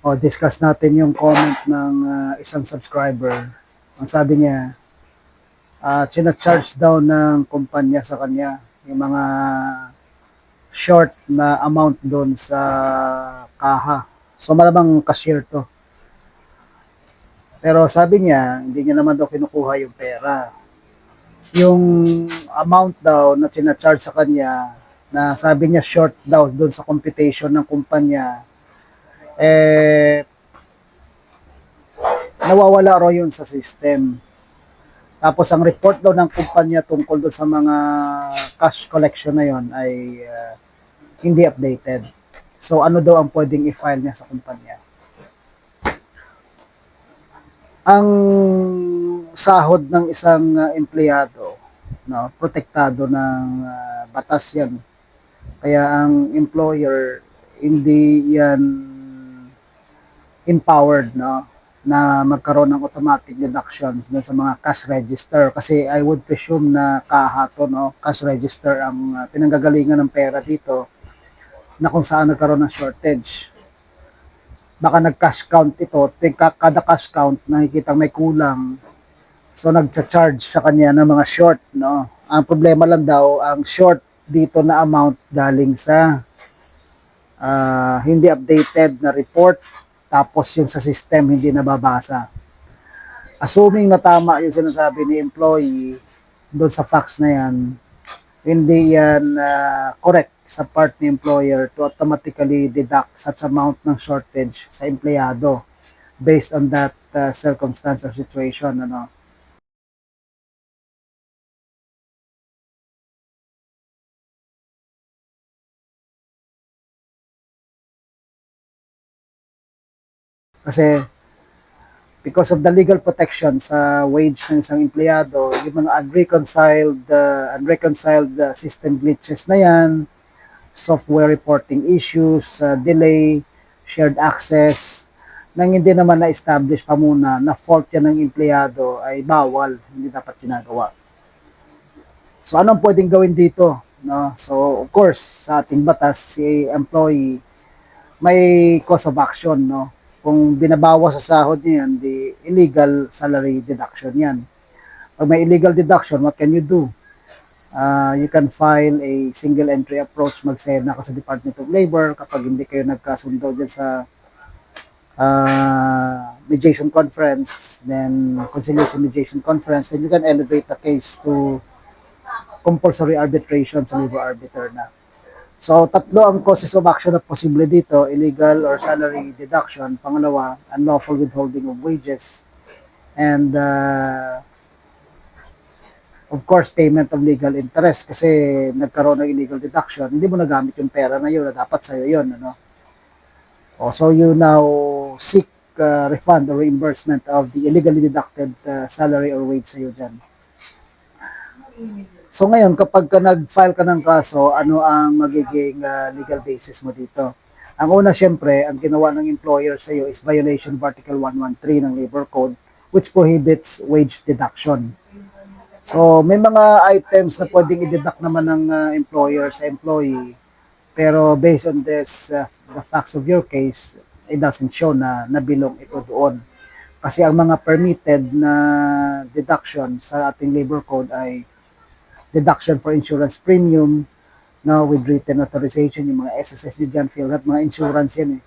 O, discuss natin yung comment ng isang subscriber. Ang sabi niya, charge daw ng kumpanya sa kanya yung mga short na amount doon sa kaha. So malamang cashier to. Pero sabi niya, hindi niya naman daw kinukuha yung pera. Yung amount daw na charge sa kanya, na sabi niya short daw doon sa computation ng kumpanya, nawawala raw yun sa system. Tapos ang report daw ng kumpanya tungkol doon sa mga cash collection na yon ay hindi updated. So ano daw ang pwedeng i-file niya sa kumpanya? Ang sahod ng isang empleyado, no, protektado ng batas yan. Kaya ang employer hindi yan empowered, no, na magkaroon ng automatic deductions dun sa mga cash register, kasi I would presume na kahato, no, cash register ang pinanggagalingan ng pera dito, na kung saan nagkaroon ng shortage. Baka nag-cash count ito, kada cash count nakikita may kulang, so nagcha-charge sa kanya ng mga short, no. Ang problema lang daw, ang short dito na amount galing sa hindi updated na report, tapos yung sa system hindi nababasa. Assuming na tama yung sinasabi ni employee doon sa facts na yan, hindi yan correct sa part ni employer to automatically deduct such amount ng shortage sa empleyado based on that circumstance or situation, ano. Kasi because of the legal protection sa wage ng isang empleyado, yung mga unreconciled system glitches na yan, software reporting issues, delay, shared access, nang hindi naman na-establish pa muna na fault yan ng empleyado, ay bawal, hindi dapat ginagawa. So anong pwedeng gawin dito? No? So of course, sa ating batas, si employee may cause of action, no? Kung binabawas sa sahod niya yan, di illegal salary deduction yan. Pag may illegal deduction, what can you do? You can file a single entry approach, magsayad na ako sa Department of Labor kapag hindi kayo nagkasundo dyan sa mediation conference, then conciliation mediation conference, then you can elevate the case to compulsory arbitration sa labor arbiter na. So, tatlo ang causes of action na posible dito: illegal or salary deduction, pangalawa, unlawful withholding of wages, and of course, payment of legal interest, kasi nagkaroon ng illegal deduction, hindi mo nagamit yung pera na yun na dapat sa'yo yun, ano? So, you now seek refund or reimbursement of the illegally deducted salary or wage sa'yo dyan. So ngayon, kapag nag-file ka ng kaso, ano ang magiging legal basis mo dito? Ang una, syempre, ang ginawa ng employer sa iyo is violation of Article 113 ng Labor Code, which prohibits wage deduction. So may mga items na pwedeng i-deduct naman ng employer sa employee, pero based on this, the facts of your case, it doesn't show na nabilong ito doon. Kasi ang mga permitted na deduction sa ating Labor Code ay deduction for insurance premium, no, with written authorization, yung mga SSS nyo dyan, PhilHealth, mga insurance yan eh.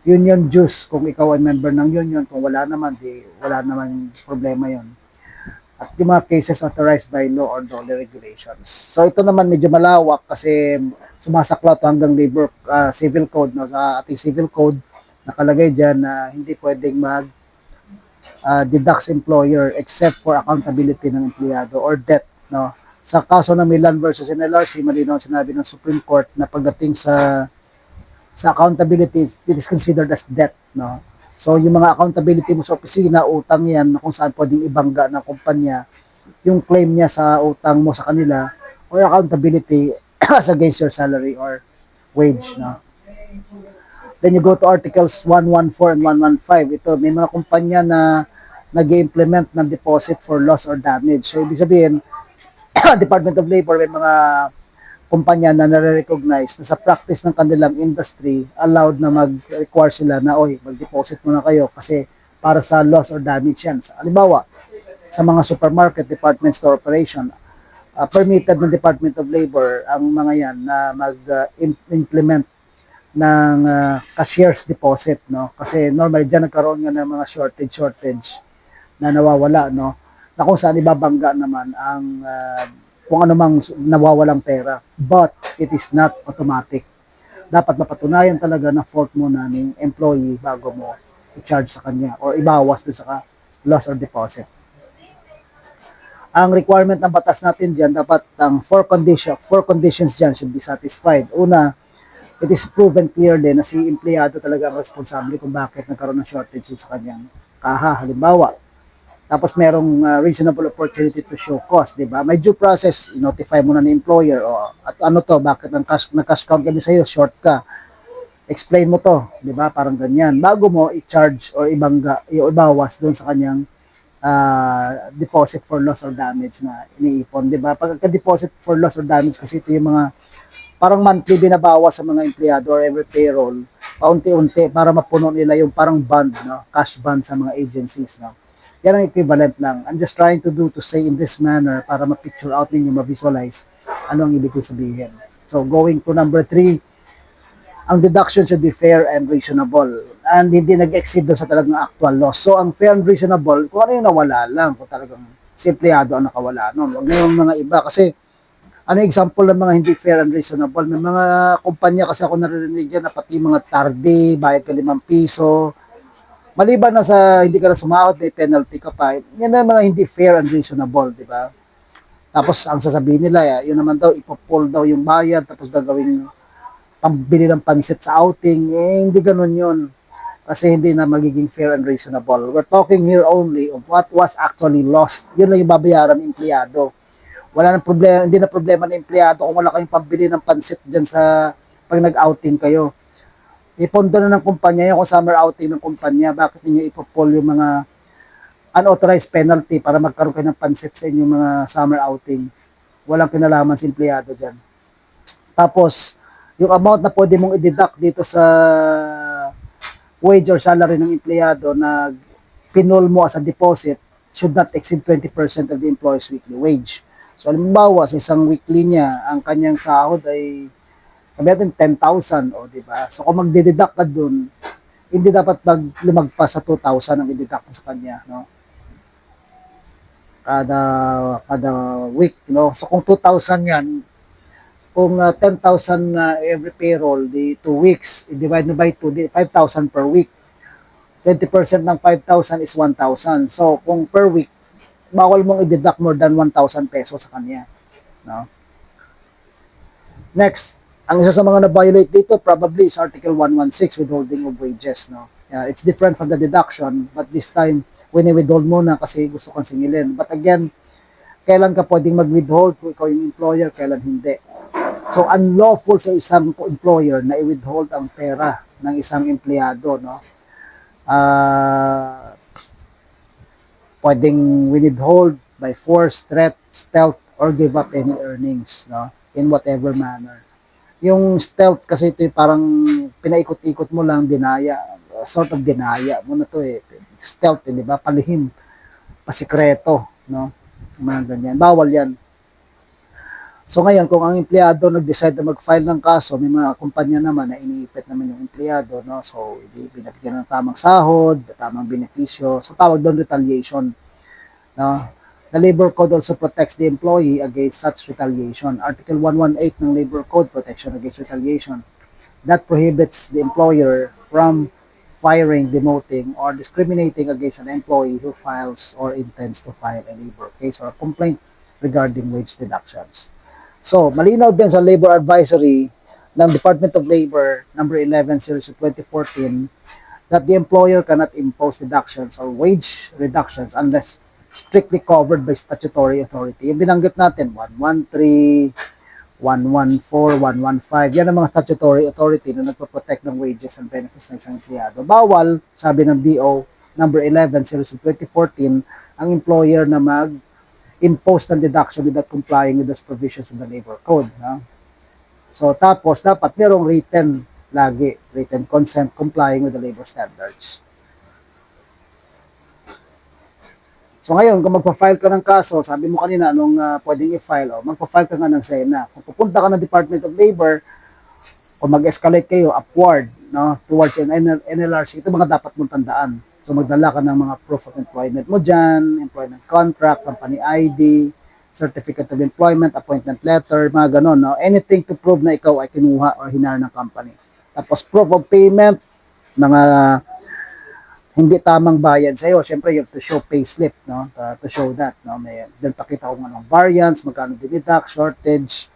Union dues, kung ikaw ay member ng union, kung wala naman, di wala naman problema yon. At yung mga cases authorized by law or DOLE regulations. So ito naman medyo malawak kasi sumasaklaw hanggang labor civil code, no, sa ating civil code nakalagay diyan na hindi pwedeng mag deduct employer except for accountability ng empleyado or debt, no. Sa kaso ng Milan versus NLRC, malinaw sinabi ng Supreme Court na pagdating sa accountability, it is considered as debt, no. So yung mga accountability mo sa opisina, utang yan na kung saan pwedeng ibangga ng kumpanya yung claim niya sa utang mo sa kanila, or accountability as against your salary or wage, no. Then you go to Articles 114 and 115. Ito, may mga kumpanya na nag-implement ng deposit for loss or damage. So ibig sabihin, Department of Labor may mga kumpanya na nare-recognize na sa practice ng kanilang industry, allowed na mag-require sila na, oy, mag-deposit muna kayo kasi para sa loss or damage yan. Halimbawa, sa mga supermarket, department store operation, permitted ng Department of Labor ang mga yan na mag-implement ng cashier's deposit, no? Kasi normally dyan nagkaroon nga ng mga shortage na nawawala, no? Na kung saan ibabangga naman ang kung ano mang nawawalang pera. But it is not automatic. Dapat mapatunayan talaga na fault mo na ni employee bago mo i-charge sa kanya or ibawas doon sa loss or deposit. Ang requirement ng batas natin dyan, dapat ang four conditions dyan should be satisfied. Una, it is proven clearly na si empleyado talaga ang responsable kung bakit nagkaroon ng shortage sa kanyang kaha, halimbawa. Tapos merong reasonable opportunity to show cause, di ba? May due process, i-notify mo na ni employer, o at ano to, bakit nag-cash count kami sa'yo, short ka. Explain mo to, di ba? Parang ganyan. Bago mo i-charge or ibawas doon sa kanyang deposit for loss or damage na iniipon, di ba? Pagka-deposit for loss or damage kasi ito yung mga parang monthly binabawas sa mga empleyado or every payroll, paunti-unti para mapuno nila yung parang bond, no? Cash bond sa mga agencies, no? Yan ang equivalent lang. I'm just trying to say in this manner para ma-picture out ninyo, ma-visualize ano ang ibig ko sabihin. So, going to number 3, ang deduction should be fair and reasonable and hindi nag-exceed doon sa talagang actual loss. So, ang fair and reasonable, kung ano yung nawala lang, kung talagang si empleyado ang nakawala. No? Huwag na yung mga iba kasi ano example ng mga hindi fair and reasonable? May mga kumpanya kasi ako naririnig dyan na pati mga tarde, bayad ka 5 piso. Maliban na sa hindi ka na sumahod, may penalty ka pa. Yan ang mga hindi fair and reasonable, di ba? Tapos ang sasabihin nila, yun naman daw, ipo-pull daw yung bayad, tapos gagawing pambili ng pansit sa outing. Hindi ganun yun. Kasi hindi na magiging fair and reasonable. We're talking here only of what was actually lost. Yun lang yung babayaran ng empleyado. Wala nang problema, hindi na problema ng empleyado kung wala kayong pambili ng pansit dyan sa pag nag-outing kayo. Ipondo na ng kumpanya yan kung summer outing ng kumpanya. Bakit ninyo ipo-pull yung mga unauthorized penalty para magkaroon kayo ng pansit sa inyong mga summer outing? Walang kinalaman sa empleyado dyan. Tapos, yung amount na pwede mong i-deduct dito sa wage or salary ng empleyado na pinol mo as a deposit should not exceed 20% of the employee's weekly wage. So, halimbawa, sa isang weekly niya, ang kanyang sahod ay sabi natin 10,000, o di ba? So kung magde-deduct ka dun, hindi dapat lumagpas sa 2,000 ang i-deduct mo sa kanya, no? Kada week, no? So kung 2,000 yan, kung 10,000 every payroll, di 2 weeks, i-divide mo by 2, 5,000 per week. 20% ng 5,000 is 1,000. So kung per week, bawal mong i-deduct more than 1,000 pesos sa kanya, no? Next, ang isa sa mga na-violate dito probably is Article 116, withholding of wages. No? It's different from the deduction, but this time, wini-withhold mo na kasi gusto kang singilin. But again, kailan ka pwedeng mag-withhold kung ikaw yung employer, kailan hindi. So, unlawful sa isang employer na i-withhold ang pera ng isang empleyado. No? Pwedeng withhold by force, threat, stealth, or give up any earnings, no? In whatever manner. Yung stealth kasi ito parang pinaikot-ikot mo lang, dinaya, sort of dinaya mo na to stealth, di ba? Palihim, pasikreto, no? Mga ganyan. Bawal yan. So ngayon, kung ang empleyado nag-decide na mag-file ng kaso, may mga kumpanya naman na iniipit naman yung empleyado, no? So, hindi binabigyan ng tamang sahod, tamang benepisyo. So, tawag doon retaliation, no? The Labor Code also protects the employee against such retaliation. Article 118 ng Labor Code, Protection Against Retaliation, that prohibits the employer from firing, demoting, or discriminating against an employee who files or intends to file a labor case or a complaint regarding wage deductions. So, malinaw din sa Labor Advisory ng Department of Labor, number 11, series of 2014, that the employer cannot impose deductions or wage reductions unless strictly covered by statutory authority. Yung binanggit natin, 113, 114, 115, yan ang mga statutory authority na nagpo-protect ng wages and benefits ng isang empleyado. Bawal, sabi ng DO, number 11, series of 2014, ang employer na mag-impose ng deduction without complying with those provisions of the Labor Code. No? So tapos dapat merong written lagi, written consent complying with the labor standards. So ngayon, kung magpa-file ka ng kaso, sabi mo kanina anong pwedeng i-file, magpa-file ka nga ng SENA. Kung pupunta ka ng Department of Labor, kung mag-escalate kayo upward, no, towards an NLRC, ito mga dapat mong tandaan. So magdala ka ng mga proof of employment mo dyan, employment contract, company ID, certificate of employment, appointment letter, mga ganon. No? Anything to prove na ikaw ay kinuha or hinar ng company. Tapos proof of payment, mga hindi tamang bayad sa iyo. Syempre, you have to show payslip, no? To show that, no? May doon pakita kung anong variance, magkano dinidak, shortage.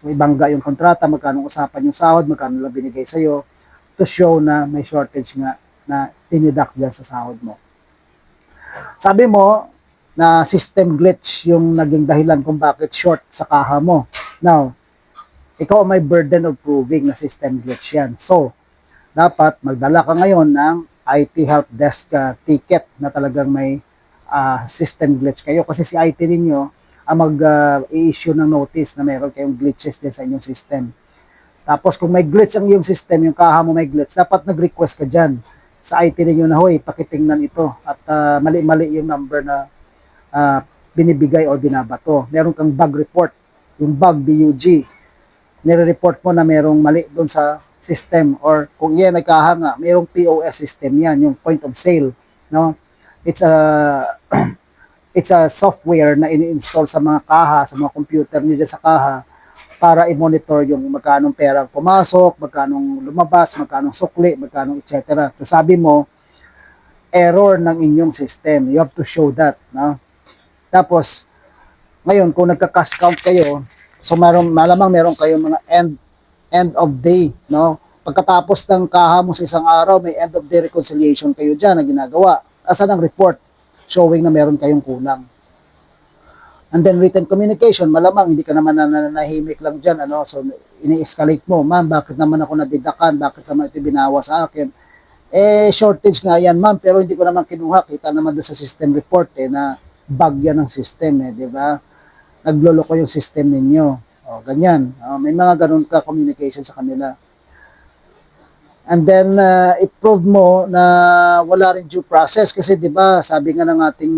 So ibangga yung kontrata, magkano usapan yung sahod, magkano lang binigay sa iyo to show na may shortage nga na dinidak diyan sa sahod mo. Sabi mo na system glitch yung naging dahilan kung bakit short sa kaha mo. Now, ikaw may burden of proving na system glitch yan. So, dapat magdala ka ngayon ng IT help desk ticket na talagang may system glitch kayo kasi si IT ninyo ang mag-i-issue ng notice na meron kayong glitches din sa inyong system. Tapos kung may glitch ang iyong system, yung kaha mo may glitch, dapat nag-request ka dyan sa IT ninyo na, hoy, pakitingnan ito at mali-mali yung number na binibigay or binabato. Meron kang bug report, yung bug BUG, nire-report mo na merong mali doon sa system or kung yan ay kahanga, mayroong POS system yan, yung point of sale, no? It's a software na ini-install sa mga kaha, sa mga computer nila sa kaha para i-monitor yung magkanong perang pumasok, magkanong lumabas, magkanong sukli, magkanong etc. So sabi mo, error ng inyong system. You have to show that, no? Tapos, ngayon, kung nagka-cash count kayo, so malamang meron kayong mga end of day, no? Pagkatapos ng kaha mo sa isang araw, may end of day reconciliation kayo dyan na ginagawa. Asan ang report showing na meron kayong kulang? And then written communication, malamang hindi ka naman nananahimik lang dyan, ano? So ini-escalate mo, ma'am, bakit naman ako nadidakan? Bakit naman ito binawa sa akin? Shortage nga yan, ma'am, pero hindi ko naman kinuha. Kita naman doon sa system report na bug yan ng system, di ba? Nagloloko yung system ninyo. Ganyan. May mga ganun ka communication sa kanila. And then, i-prove mo na wala rin due process kasi 'di ba sabi nga ng ating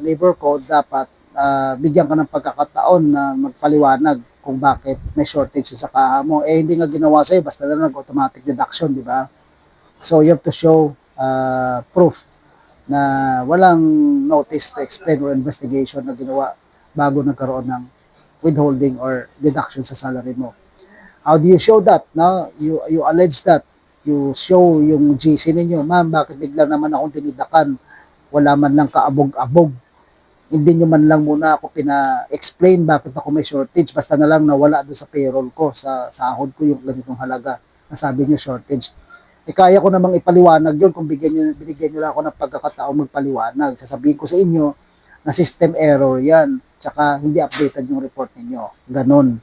labor code, dapat bigyan ka ng pagkakataon na magpaliwanag kung bakit may shortage sa kaha mo. Hindi nga ginawa sa'yo, basta na nag-automatic deduction, 'di ba? So, you have to show proof na walang notice to explain or investigation na ginawa bago nagkaroon ng withholding or deduction sa salary mo. How do you show that? No? You allege that. You show yung GC ninyo, ma'am, bakit bigla naman akong dinidakan? Wala man lang kaabog-abog. Hindi nyo man lang muna ako pina-explain bakit ako may shortage. Basta na lang nawala doon sa payroll ko, sa sahod ko yung ganitong halaga. Nasabi nyo shortage. Kaya ko namang ipaliwanag yun kung binigyan nyo lang ako ng pagkakataong magpaliwanag. Sasabihin ko sa inyo na system error yan. Tsaka hindi updated yung report ninyo. Ganon.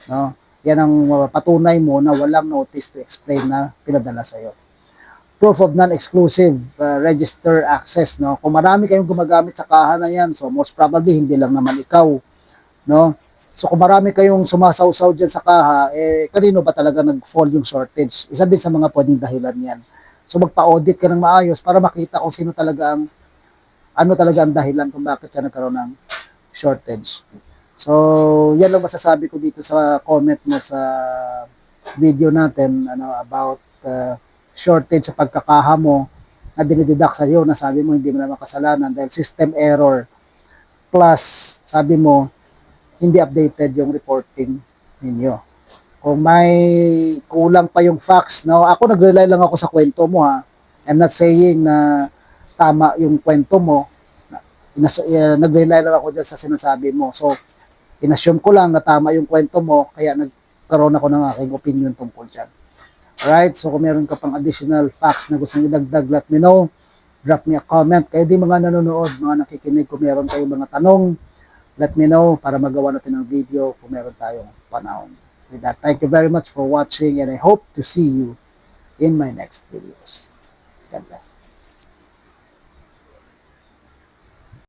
No? Yan ang patunay mo na walang notice to explain na pinadala sa'yo. Proof of non-exclusive register access. No? Kung marami kayong gumagamit sa kaha na yan, so most probably hindi lang naman ikaw. No? So kung marami kayong sumasaw-saw dyan sa kaha, kanino ba talaga nag-fall yung shortage? Isa din sa mga pwedeng dahilan yan. So magpa-audit ka ng maayos para makita kung sino talaga ang, ano talaga ang dahilan kung bakit ka nagkaroon ng shortage. So, yan lang masasabi ko dito sa comment mo sa video natin about shortage sa pagkakaha mo na dinideduct sa iyo na sabi mo hindi mo naman kasalanan dahil system error plus sabi mo hindi updated yung reporting ninyo. Kung may kulang pa yung facts, no? Ako nag-rely lang ako sa kwento mo, ha. I'm not saying na tama yung kwento mo. Nag-rely lang ako dyan sa sinasabi mo. So, inassume ko lang na tama yung kwento mo, kaya nagkaroon ako ng aking opinion tungkol dyan. Alright, so kung meron ka pang additional facts na gusto nyo idagdag, let me know. Drop me a comment. Kayo din mga nanonood, mga nakikinig, kung meron kayong mga tanong, let me know para magawa natin ng video kung meron tayong panahon. With that, thank you very much for watching and I hope to see you in my next videos. God bless.